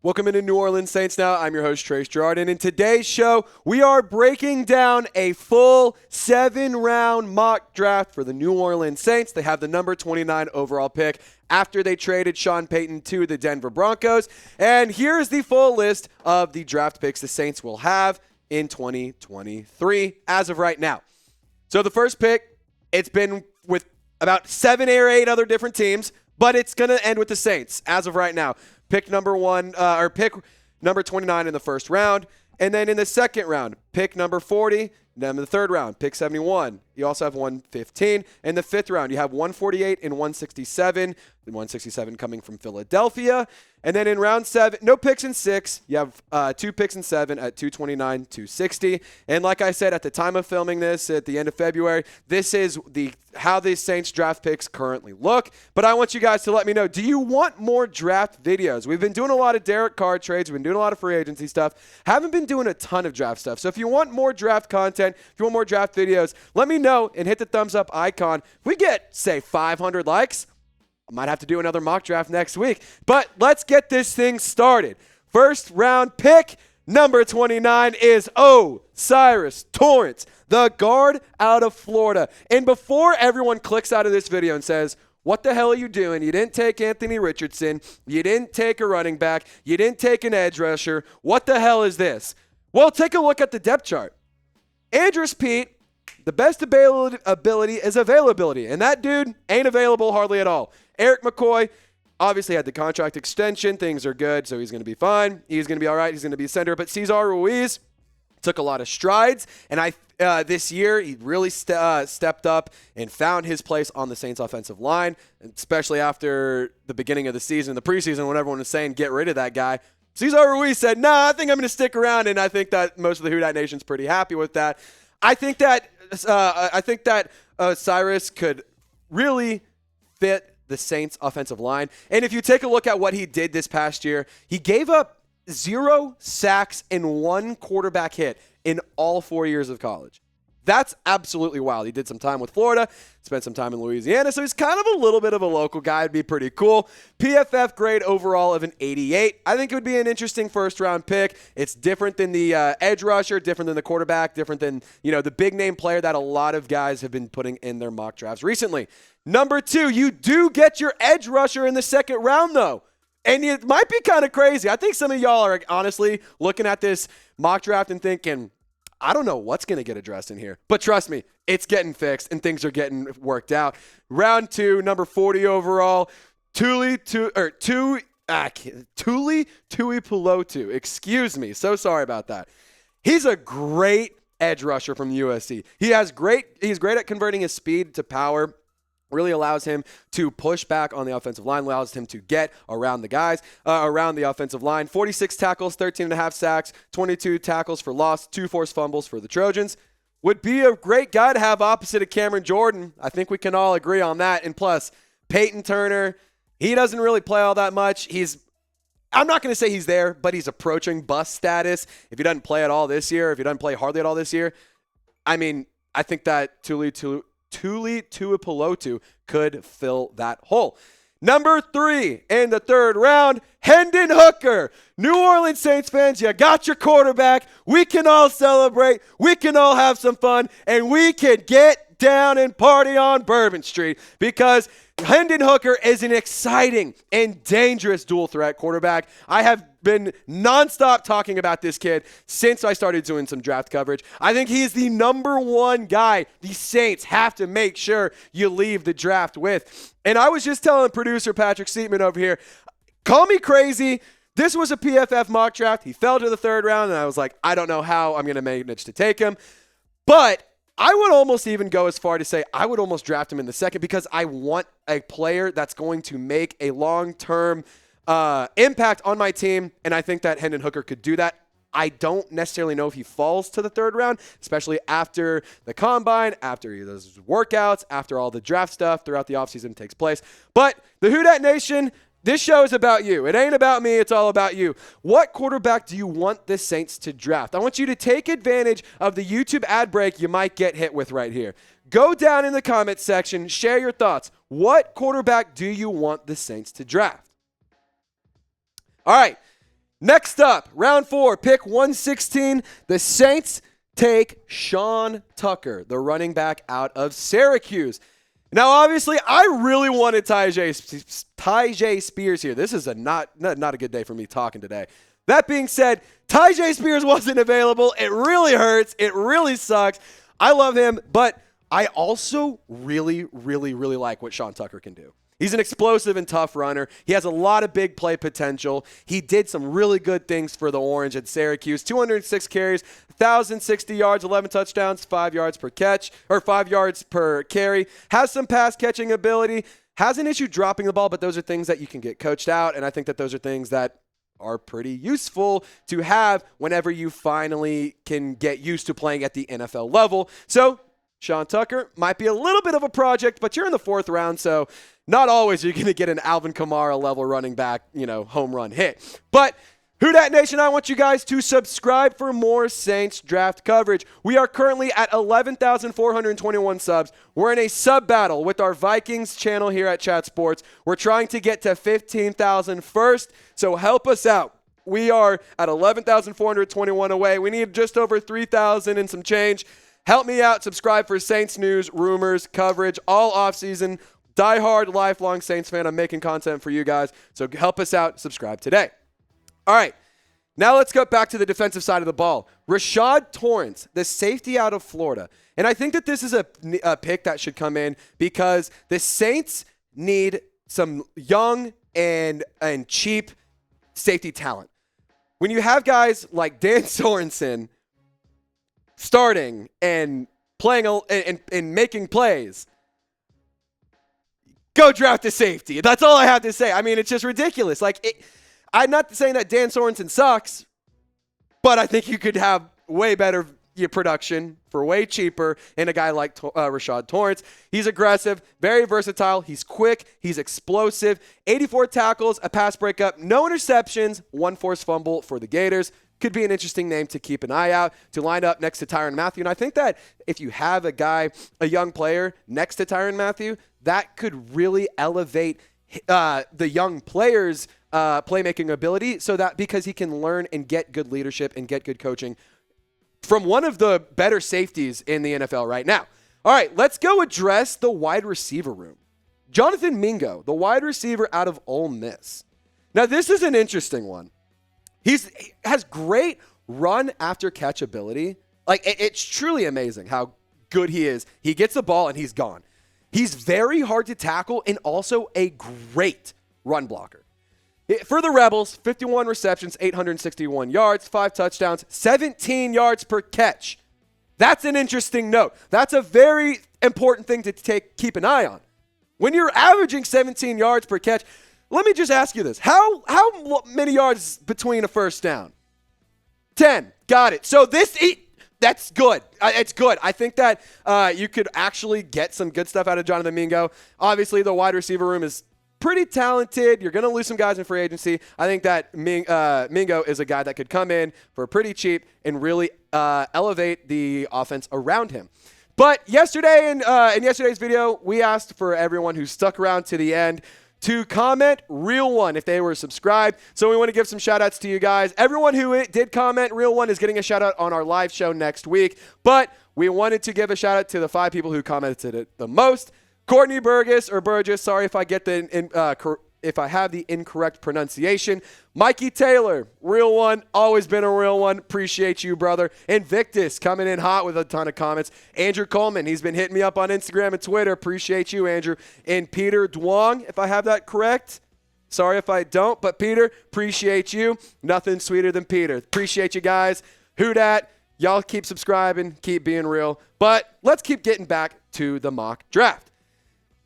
Welcome into New Orleans Saints Now. I'm your host, Trace Girouard, and in today's show, we are breaking down a full 7-round mock draft for the New Orleans Saints. They have the number 29 overall pick after they traded Sean Payton to the Denver Broncos. And here's the full list of the draft picks the Saints will have in 2023 as of right now. So the first pick, it's been with about 7 or 8 other different teams, but it's going to end with the Saints as of right now. Pick number 29 in the first round. And then in the second round, pick number 40. Then in the third round, pick 71. You also have 115. In the fifth round, you have 148 and 167. The 167 coming from Philadelphia. And then in round 7, no picks in 6. You have 2 picks in 7 at 229, 260. And like I said, at the time of filming this, at the end of February, this is how the Saints draft picks currently look. But I want you guys to let me know, do you want more draft videos? We've been doing a lot of Derek Carr trades. We've been doing a lot of free agency stuff. Haven't been doing a ton of draft stuff. So if you want more draft content, if you want more draft videos, let me know and hit the thumbs up icon. If we get, say, 500 likes, I might have to do another mock draft next week. But let's get this thing started. First round pick, number 29, is Osiris Torrance, the guard out of Florida. And before everyone clicks out of this video and says, what the hell are you doing? You didn't take Anthony Richardson. You didn't take a running back. You didn't take an edge rusher. What the hell is this? Well, take a look at the depth chart. Andrews Pete, the best ability is availability. And that dude ain't available hardly at all. Eric McCoy obviously had the contract extension. Things are good, so he's going to be fine. He's going to be all right. He's going to be center. But Cesar Ruiz took a lot of strides. And this year, he really stepped up and found his place on the Saints offensive line, especially after the beginning of the season, the preseason, when everyone was saying, get rid of that guy. Cesar Ruiz said, nah, I think I'm going to stick around. And I think that most of the Who Dat Nation's pretty happy with that. I think that Osiris could really fit the Saints offensive line. And if you take a look at what he did this past year, he gave up 0 sacks and 1 quarterback hit in all 4 years of college. That's absolutely wild. He did some time with Florida, spent some time in Louisiana, so he's kind of a little bit of a local guy. It'd be pretty cool. PFF grade overall of an 88. I think it would be an interesting first-round pick. It's different than the edge rusher, different than the quarterback, different than the big-name player that a lot of guys have been putting in their mock drafts recently. Number 2, you do get your edge rusher in the second round, though. And it might be kind of crazy. I think some of y'all are honestly looking at this mock draft and thinking, I don't know what's going to get addressed in here. But trust me, it's getting fixed and things are getting worked out. Round 2, number 40 overall, Tuli Tuipulotu. Excuse me. So sorry about that. He's a great edge rusher from USC. He's great at converting his speed to power. Really allows him to push back on the offensive line, allows him to get around the guys, around the offensive line. 46 tackles, 13.5 sacks, 22 tackles for loss, 2 forced fumbles for the Trojans. Would be a great guy to have opposite of Cameron Jordan. I think we can all agree on that. And plus, Peyton Turner, he doesn't really play all that much. I'm not going to say he's there, but he's approaching bust status. If he doesn't play at all this year, if he doesn't play hardly at all this year, I think that Tuli Tuipulotu could fill that hole. Number 3 in the third round, Hendon Hooker. New Orleans Saints fans, you got your quarterback. We can all celebrate. We can all have some fun. And we can get down and party on Bourbon Street because Hendon Hooker is an exciting and dangerous dual threat quarterback. I have been nonstop talking about this kid since I started doing some draft coverage. I think he is the number 1 guy the Saints have to make sure you leave the draft with. And I was just telling producer Patrick Seatman over here, call me crazy. This was a PFF mock draft. He fell to the third round, and I was like, I don't know how I'm going to manage to take him. But I would almost even go as far to say I would almost draft him in the second because I want a player that's going to make a long-term impact on my team, and I think that Hendon Hooker could do that. I don't necessarily know if he falls to the third round, especially after the combine, after he does his workouts, after all the draft stuff throughout the offseason takes place. But the Who Dat Nation, this show is about you. It ain't about me. It's all about you. What quarterback do you want the Saints to draft? I want you to take advantage of the YouTube ad break you might get hit with right here. Go down in the comments section. Share your thoughts. What quarterback do you want the Saints to draft? All right. Next up, round 4, pick 116. The Saints take Sean Tucker, the running back out of Syracuse. Now, obviously, I really wanted Tyjae Spears here. This is not a good day for me talking today. That being said, Tyjae Spears wasn't available. It really hurts. It really sucks. I love him, but I also really like what Sean Tucker can do. He's an explosive and tough runner. He has a lot of big play potential. He did some really good things for the Orange at Syracuse. 206 carries, 1,060 yards, 11 touchdowns, 5 yards per catch, or 5 yards per carry. Has some pass catching ability. Has an issue dropping the ball, but those are things that you can get coached out, and I think that those are things that are pretty useful to have whenever you finally can get used to playing at the NFL level. So Sean Tucker might be a little bit of a project, but you're in the 4th round, so not always are you going to get an Alvin Kamara level running back, home run hit. But Who Dat Nation, I want you guys to subscribe for more Saints draft coverage. We are currently at 11,421 subs. We're in a sub battle with our Vikings channel here at Chat Sports. We're trying to get to 15,000 first, so help us out. We are at 11,421 away. We need just over 3,000 and some change. Help me out. Subscribe for Saints news, rumors, coverage, all offseason. Die-hard, lifelong Saints fan. I'm making content for you guys, so help us out. Subscribe today. All right, now let's go back to the defensive side of the ball. Rashad Torrence, the safety out of Florida. And I think that this is a pick that should come in because the Saints need some young and cheap safety talent. When you have guys like Dan Sorensen starting and playing and making plays, go draft a safety. That's all I have to say. I mean, it's just ridiculous. I'm not saying that Dan Sorensen sucks, but I think you could have way better production for way cheaper in a guy like Rashad Torrence. He's aggressive, very versatile. He's quick. He's explosive. 84 tackles, a pass breakup, no interceptions, 1 forced fumble for the Gators. Could be an interesting name to keep an eye out, to line up next to Tyrann Mathieu. And I think that if you have a young player next to Tyrann Mathieu, that could really elevate the young player's playmaking ability, so that because he can learn and get good leadership and get good coaching from one of the better safeties in the NFL right now. All right, let's go address the wide receiver room. Jonathan Mingo, the wide receiver out of Ole Miss. Now, this is an interesting one. He has great run after catch ability. It's truly amazing how good he is. He gets the ball and he's gone. He's very hard to tackle and also a great run blocker. For the Rebels, 51 receptions, 861 yards, 5 touchdowns, 17 yards per catch. That's an interesting note. That's a very important thing to keep an eye on. When you're averaging 17 yards per catch, let me just ask you this. How many yards between a first down? 10. Got it. So that's good. It's good. I think that you could actually get some good stuff out of Jonathan Mingo. Obviously, the wide receiver room is pretty talented. You're going to lose some guys in free agency. I think that Mingo is a guy that could come in for pretty cheap and really elevate the offense around him. But yesterday, in yesterday's video, we asked for everyone who stuck around to the end to comment Real One if they were subscribed. So we want to give some shout outs to you guys. Everyone who did comment Real One is getting a shout out on our live show next week. But we wanted to give a shout out to the 5 people who commented it the most. Courtney Burgess, sorry if I get if I have the incorrect pronunciation. Mikey Taylor, Real One, always been a real one. Appreciate you, brother. Invictus coming in hot with a ton of comments. Andrew Coleman, he's been hitting me up on Instagram and Twitter. Appreciate you, Andrew. And Peter Duong, if I have that correct. Sorry if I don't, but Peter, appreciate you. Nothing sweeter than Peter. Appreciate you guys. Who Dat? Y'all keep subscribing, keep being real. But let's keep getting back to the mock draft.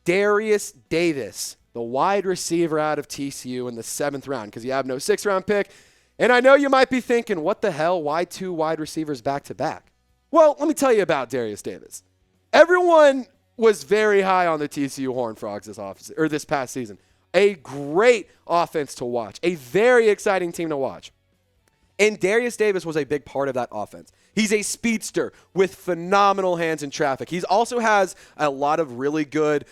Darius Davis, the wide receiver out of TCU in the 7th round, because you have no 6th round pick. And I know you might be thinking, what the hell? Why 2 wide receivers back to back? Well, let me tell you about Darius Davis. Everyone was very high on the TCU Horned Frogs this past season. A great offense to watch, a very exciting team to watch. And Darius Davis was a big part of that offense. He's a speedster with phenomenal hands in traffic. He also has a lot of really good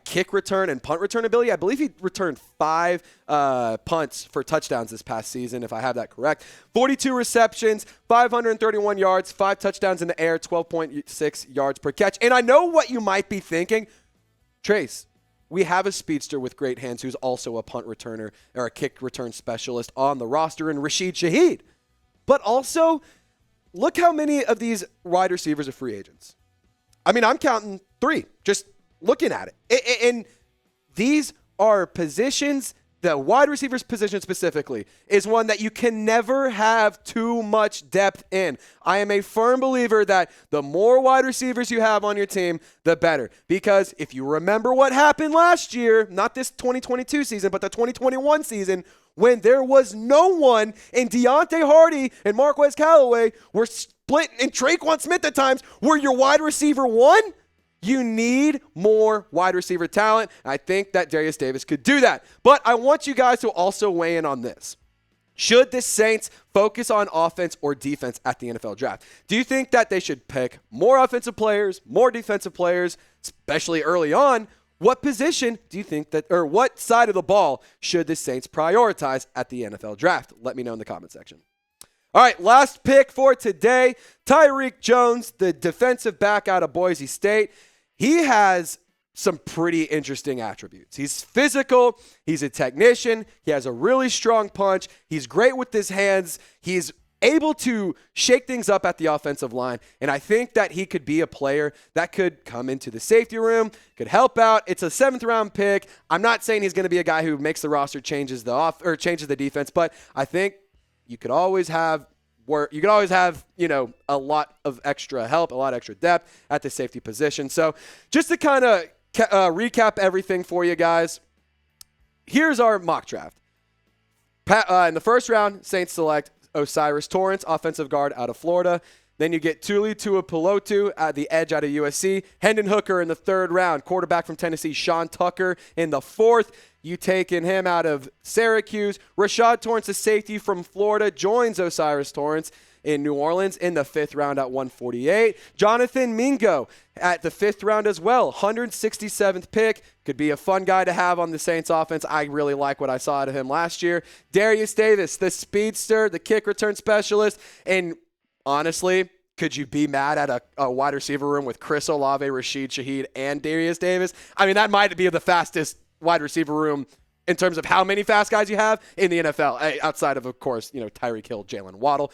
kick return and punt return ability. I believe he returned 5 punts for touchdowns this past season, if I have that correct. 42 receptions, 531 yards, 5 touchdowns in the air, 12.6 yards per catch. And I know what you might be thinking. Trace, we have a speedster with great hands who's also a punt returner or a kick return specialist on the roster in Rashid Shaheed. But also, look how many of these wide receivers are free agents. I mean, I'm counting 3, just looking at it. And these are positions, the wide receivers position specifically, is one that you can never have too much depth in. I am a firm believer that the more wide receivers you have on your team, the better. Because if you remember what happened last year, not this 2022 season, but the 2021 season, when there was no one, and Deontay Hardy and Marquez Callaway were split, and Traquan Smith at times were your wide receiver 1, you need more wide receiver talent. I think that Darius Davis could do that. But I want you guys to also weigh in on this. Should the Saints focus on offense or defense at the NFL draft? Do you think that they should pick more offensive players, more defensive players, especially early on? What position do you think that, or what side of the ball should the Saints prioritize at the NFL draft? Let me know in the comment section. All right, last pick for today, Tyreek Jones, the defensive back out of Boise State. He has some pretty interesting attributes. He's physical. He's a technician. He has a really strong punch. He's great with his hands. He's able to shake things up at the offensive line, and I think that he could be a player that could come into the safety room, could help out. It's a 7th-round pick. I'm not saying he's going to be a guy who makes the roster, changes the defense, but I think you could always have a lot of extra help, a lot of extra depth at the safety position. So just to kind of recap everything for you guys, here's our mock draft. In the first round, Saints select Osiris Torrance, offensive guard out of Florida. Then you get Tuli Tuipulotu at the edge out of USC. Hendon Hooker in the 3rd round, quarterback from Tennessee. Sean Tucker in the 4th. You taking him out of Syracuse. Rashad Torrence, a safety from Florida, joins Osiris Torrance in New Orleans in the 5th round at 148. Jonathan Mingo at the 5th round as well, 167th pick. Could be a fun guy to have on the Saints offense. I really like what I saw out of him last year. Darius Davis, the speedster, the kick return specialist. And honestly, could you be mad at a wide receiver room with Chris Olave, Rashid Shaheed, and Darius Davis? I mean, that might be the fastest wide receiver room in terms of how many fast guys you have in the NFL, outside of course, Tyreek Hill, Jalen Waddle.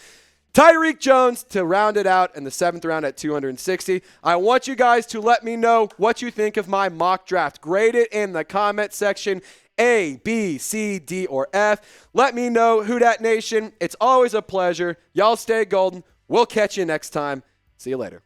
Tyreek Jones to round it out in the 7th round at 260. I want you guys to let me know what you think of my mock draft. Grade it in the comment section. A, B, C, D, or F. Let me know, Who Dat Nation. It's always a pleasure. Y'all stay golden. We'll catch you next time. See you later.